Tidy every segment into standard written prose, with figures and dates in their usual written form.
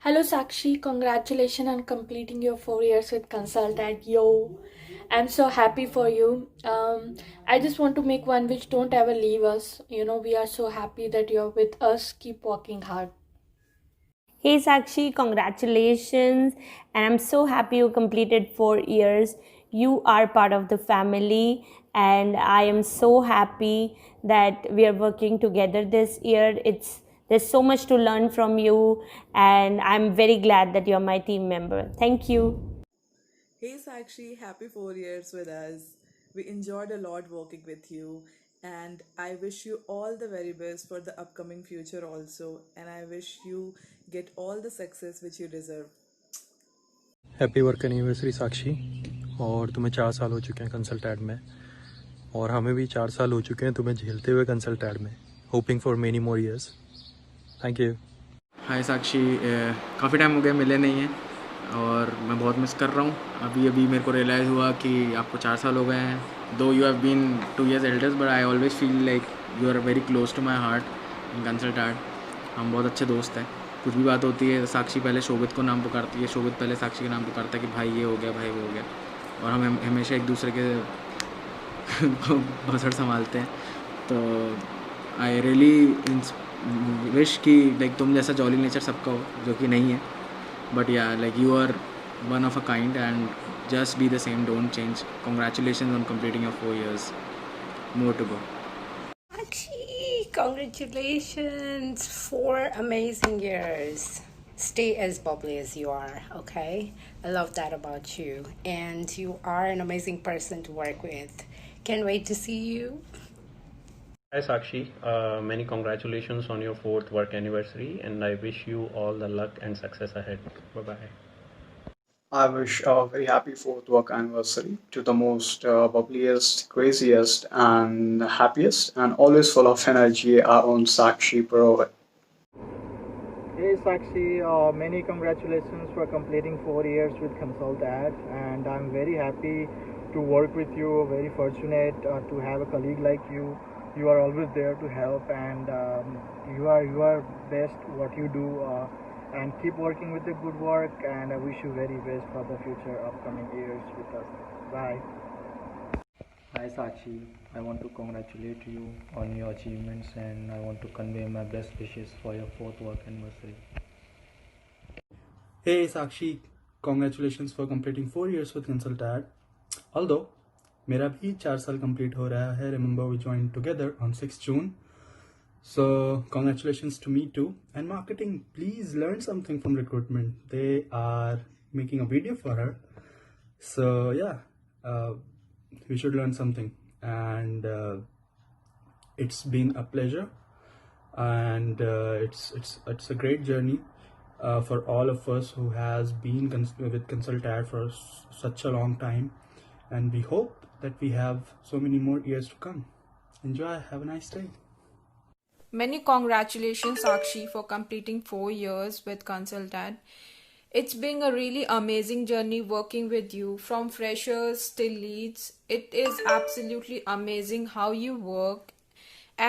Hello Sakshi, congratulations on completing your 4 years with Consultant. Yo, I'm so happy for you. I just want to make one wish, don't ever leave us. We are so happy that you're with us. Keep working hard. Hey Sakshi, congratulations. And I'm so happy you completed 4 years. You are part of the family, and I am so happy that we are working together this year. There's so much to learn from you, and I'm very glad that you're my team member. Thank you. Hey Sakshi, happy 4 years with us. We enjoyed a lot working with you, and I wish you all the very best for the upcoming future also. And I wish you get all the success which you deserve. Happy work anniversary Sakshi. और तुम्हें 4 साल हो चुके हैं consultant में, और हमें भी 4 साल हो चुके हैं तुम्हें झेलते हुए कंसल्टेंट में। Hoping for many more years. Thank you. Hi Sakshi, काफ़ी टाइम हो गया मिले नहीं हैं और मैं बहुत मिस कर रहा हूँ। अभी अभी मेरे को रियलाइज़ हुआ कि आपको 4 साल हो गए हैं। Do you have been 2 years elders, but I always feel like you are very close to my heart in consultant. हम बहुत अच्छे दोस्त हैं। कुछ भी बात होती है साक्षी पहले शोभित को नाम पुकारती है, शोभित पहले साक्षी का नाम पुकारता है कि भाई ये हो गया, भाई वो हो गया, और हम हमेशा एक दूसरे के बसड़ संभालते हैं। तो आई रियली विश कि लाइक तुम जैसा जॉली नेचर सबका हो, जो कि नहीं है, but yeah like you are one of a kind and just be the same, don't change. Congratulation on completing your 4 years. More to go. Actually, congratulations, 4 amazing years. Stay as bubbly as you are, okay? I love that about you. And you are an amazing person to work with. Can't wait to see you. Hi Sakshi, many congratulations on your 4th work anniversary, and I wish you all the luck and success ahead. Bye bye. I wish a very happy fourth work anniversary to the most bubbliest, craziest, and happiest, and always full of energy, our own Sakshi Pro. Hey Sakshi, many congratulations for completing 4 years with Consultat, and I'm very happy to work with you. Very fortunate to have a colleague like you. You are always there to help, and you are best what you do. And keep working with the good work. And I wish you very best for the future upcoming years with us. Bye. Hi Sakshi, I want to congratulate you on your achievements, and I want to convey my best wishes for your 4th work anniversary. Hey Sakshi, congratulations for completing 4 years with Consultat. Although मेरा भी 4 साल complete हो रहा है. Remember we joined together on 6th June. So congratulations to me too. And marketing, please learn something from recruitment. They are making a video for her. So yeah, we should learn something. And it's been a pleasure, and it's a great journey for all of us who has been with Consultat for such a long time, and we hope that we have so many more years to come. Enjoy. Have a nice day. Many congratulations, Sakshi, for completing 4 years with Consultant. It's been a really amazing journey working with you from freshers till leads. It is absolutely amazing how you work,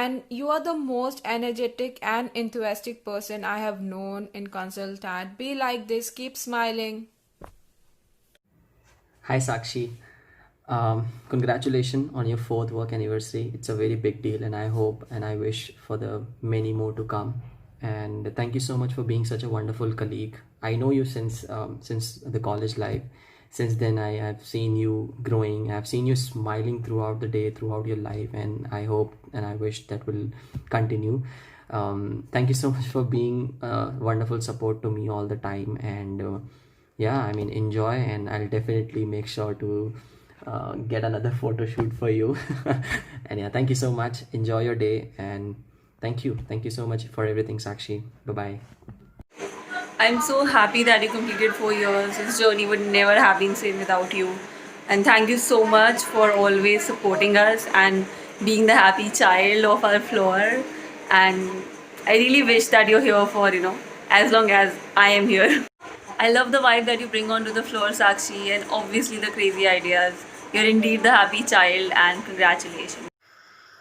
and you are the most energetic and enthusiastic person I have known in Consultant. Be like this, keep smiling. Hi Sakshi, congratulations on your 4th work anniversary. It's a very big deal, and I hope and I wish for the many more to come. And thank you so much for being such a wonderful colleague. I know you since the college life. Since then, I have seen you growing. I've seen you smiling throughout the day, throughout your life, and I hope and I wish that will continue. Thank you so much for being a wonderful support to me all the time. And yeah, I mean, enjoy, and I'll definitely make sure to get another photo shoot for you. And yeah, thank you so much. Enjoy your day, and thank you so much for everything, Sakshi. Bye bye. I'm so happy that you completed 4 years. This journey would never have been same without you. And thank you so much for always supporting us and being the happy child of our floor. And I really wish that you're here for, as long as I am here. I love the vibe that you bring onto the floor, Sakshi, and obviously the crazy ideas. You're indeed the happy child, and congratulations.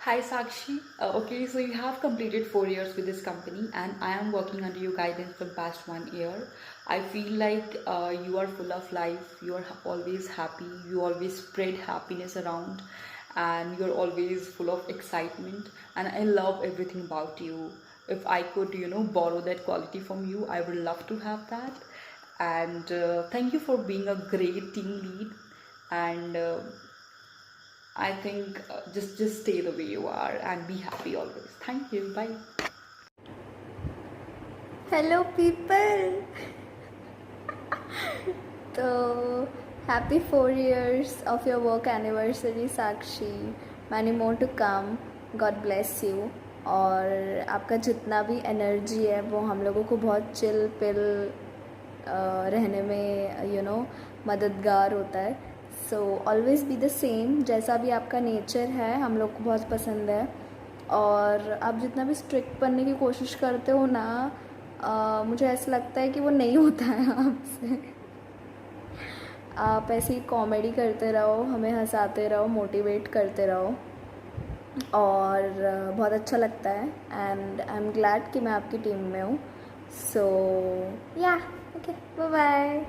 Hi Sakshi. Okay, so you have completed 4 years with this company, and I am working under your guidance for the past 1 year. I feel like you are full of life. You are always happy. You always spread happiness around, and you're always full of excitement. And I love everything about you. If I could, borrow that quality from you, I would love to have that. And thank you for being a great team lead. And I think just stay the way you are and be happy always. Thank you. Bye. Hello people. तो happy 4 years of your work anniversary Sakshi. Many more to come. God bless you. और आपका जितना भी energy है वो हम लोगों को बहुत चिल पिल रहने में मददगार होता है. So always B the same. जैसा भी आपका नेचर है हम लोग को बहुत पसंद है. और आप जितना भी स्ट्रिक्ट बनने की कोशिश करते हो ना, मुझे ऐसा लगता है कि वो नहीं होता है आपसे. आप ऐसे ही कॉमेडी करते रहो, हमें हंसाते रहो, मोटिवेट करते रहो, और बहुत अच्छा लगता है. एंड आई एम ग्लैड कि मैं आपकी टीम में हूँ. So yeah okay, bye bye.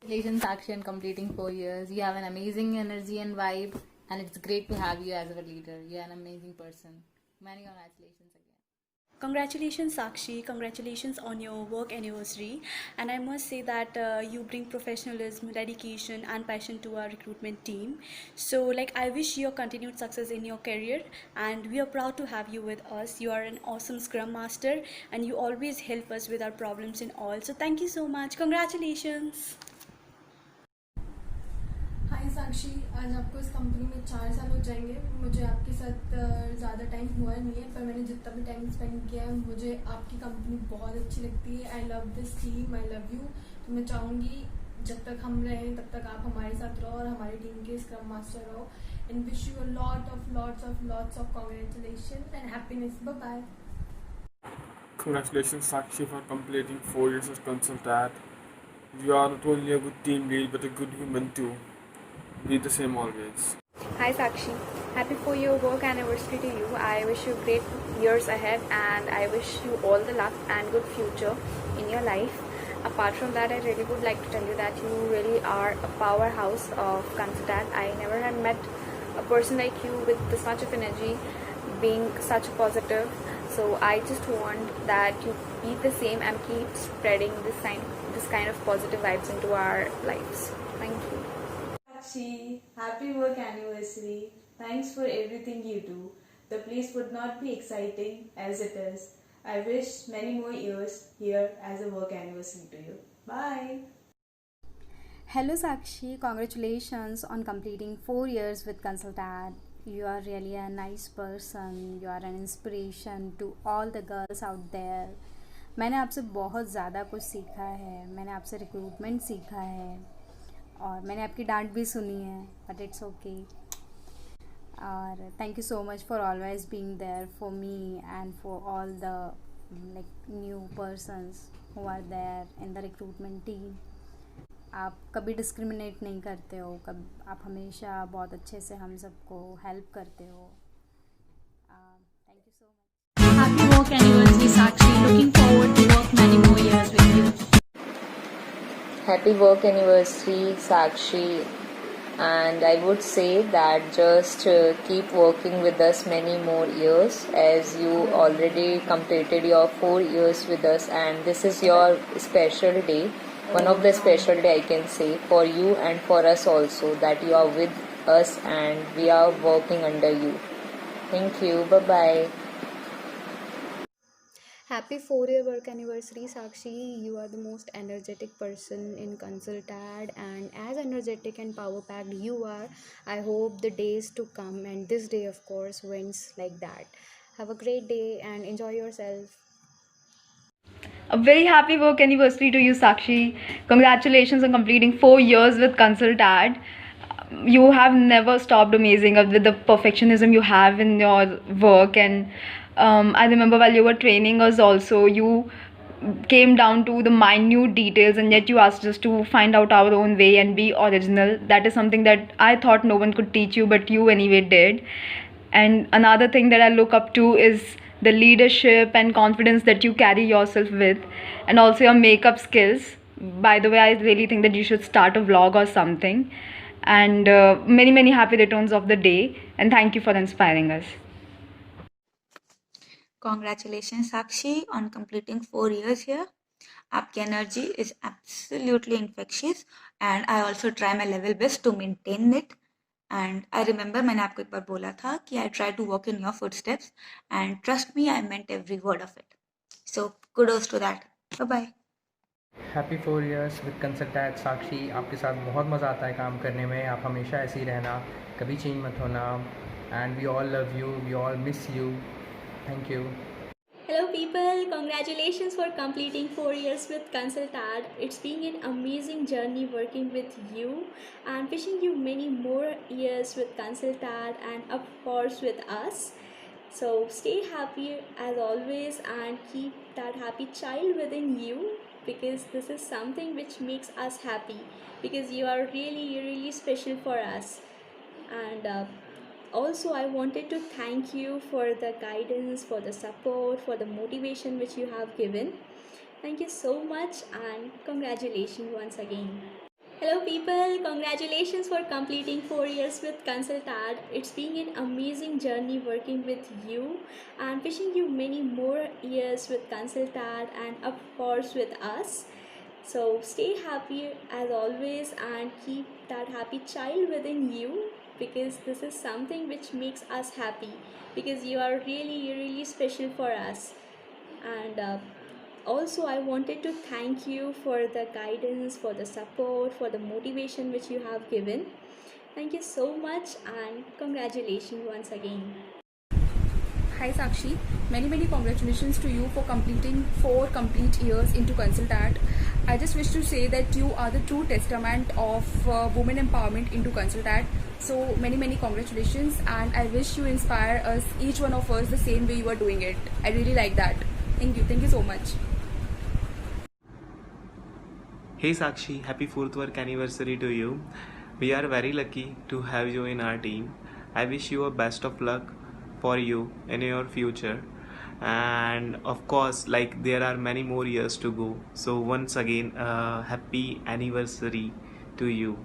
Congratulations, Sakshi, on completing 4 years. You have an amazing energy and vibe, and it's great to have you as our leader. You're an amazing person. Many congratulations again. Congratulations, Sakshi. Congratulations on your work anniversary. And I must say that you bring professionalism, dedication, and passion to our recruitment team. So, I wish you continued success in your career, and we are proud to have you with us. You are an awesome Scrum Master, and you always help us with our problems and all. So, thank you so much. Congratulations. हाय साक्षी, आज आपको इस company में 4 साल हो जाएंगे. मुझे आपके साथ ज़्यादा टाइम हुआ नहीं है, पर मैंने जितना भी टाइम स्पेंड किया है मुझे आपकी कंपनी बहुत अच्छी लगती है. I love this team, I love you. तो मैं चाहूँगी जब तक हम रहें तब तक आप हमारे साथ रहो और हमारी टीम के स्क्रम मास्टर रहो. And wish you a lots of congratulation and happiness. Bye bye. Congratulations, Sakshi, for completing 4 years as consultant. You are not only a good team lead but a good human too. Be the same always. Hi Sakshi, happy 4-year work anniversary to you. I wish you great years ahead, and I wish you all the luck and good future in your life. Apart from that, I really would like to tell you that you really are a powerhouse of Consultant. I never had met a person like you with this much of energy, being such positive. So I just want that you be the same and keep spreading this kind of positive vibes into our lives. Thank you. Sakshi, happy work anniversary. Thanks for everything you do. The place would not be exciting as it is. I wish many more years here as a work anniversary to you. Bye. Hello Sakshi, congratulations on completing 4 years with Consultant. You are really a nice person. You are an inspiration to all the girls out there. मैंने आपसे बहुत ज़्यादा कुछ सीखा है. मैंने आपसे recruitment सीखा है और मैंने आपकी डांट भी सुनी है, बट इट्स ओके. और thank you so much for always being there for me and for all the new persons who are there in the recruitment team. आप कभी डिस्क्रिमिनेट नहीं करते हो, आप हमेशा बहुत अच्छे से हम सबको हेल्प करते हो. Thank you so much. Happy work anniversary, Sakshi. Looking forward to work many more years with you. Happy work anniversary, Sakshi. And I would say that just keep working with us many more years, as you already completed your 4 years with us, and this is your special day, one of the special day I can say for you and for us also, that you are with us and we are working under you. Thank you. Bye bye. Happy 4-year work anniversary, Sakshi. You are the most energetic person in Consultant, and as energetic and power packed you are, I hope the days to come and this day of course wins like that. Have a great day and enjoy yourself. A very happy work anniversary to you, Sakshi. Congratulations on completing 4 years with Consultant. You have never stopped amazing with the perfectionism you have in your work, and I remember while you were training us also, you came down to the minute details, and yet you asked us to find out our own way and be original. That is something that I thought no one could teach you, but you anyway did. And another thing that I look up to is the leadership and confidence that you carry yourself with, and also your makeup skills. By the way, I really think that you should start a vlog or something. And many, many happy returns of the day. And thank you for inspiring us. Congratulations, Sakshi, on completing 4 years here. आपकी energy is absolutely infectious, and I also try my level best to maintain it. And I remember मैंने आपको एक बार बोला था कि I try to walk in your footsteps, and trust me, I meant every word of it. So kudos to that. Bye bye. Happy 4 years with consultant Sakshi. आपके साथ बहुत मज़ा आता है काम करने में. आप हमेशा ऐसे ही रहना, कभी चेंज मत होना. And we all love you, we all miss you. Thank you. Hello people, congratulations for completing 4 years with Consultad. It's been an amazing journey working with you, and wishing you many more years with Consultad and of course with us. So stay happy as always and keep that happy child within you, because this is something which makes us happy, because you are really special for us. And also I wanted to thank you for the guidance, for the support, for the motivation which you have given. Thank you so much and congratulations once again. Hello people, congratulations for completing 4 years with Consultad. It's been an amazing journey working with you, and wishing you many more years with Consultad and of course with us. So stay happy as always and keep that happy child within you, because this is something which makes us happy, because you are really special for us. And also I wanted to thank you for the guidance, for the support, for the motivation which you have given. Thank you so much and congratulations once again. Hi Sakshi, many congratulations to you for completing 4 complete years into Consultad. I just wish to say that you are the true testament of women empowerment into Consultad. So many congratulations, and I wish you inspire us, each one of us, the same way you are doing it. I really like that. Thank you so much. Hey Sakshi, happy 4th work anniversary to you. We are very lucky to have you in our team. I wish you a best of luck for you in your future, and of course, like, there are many more years to go. So once again, happy anniversary to you.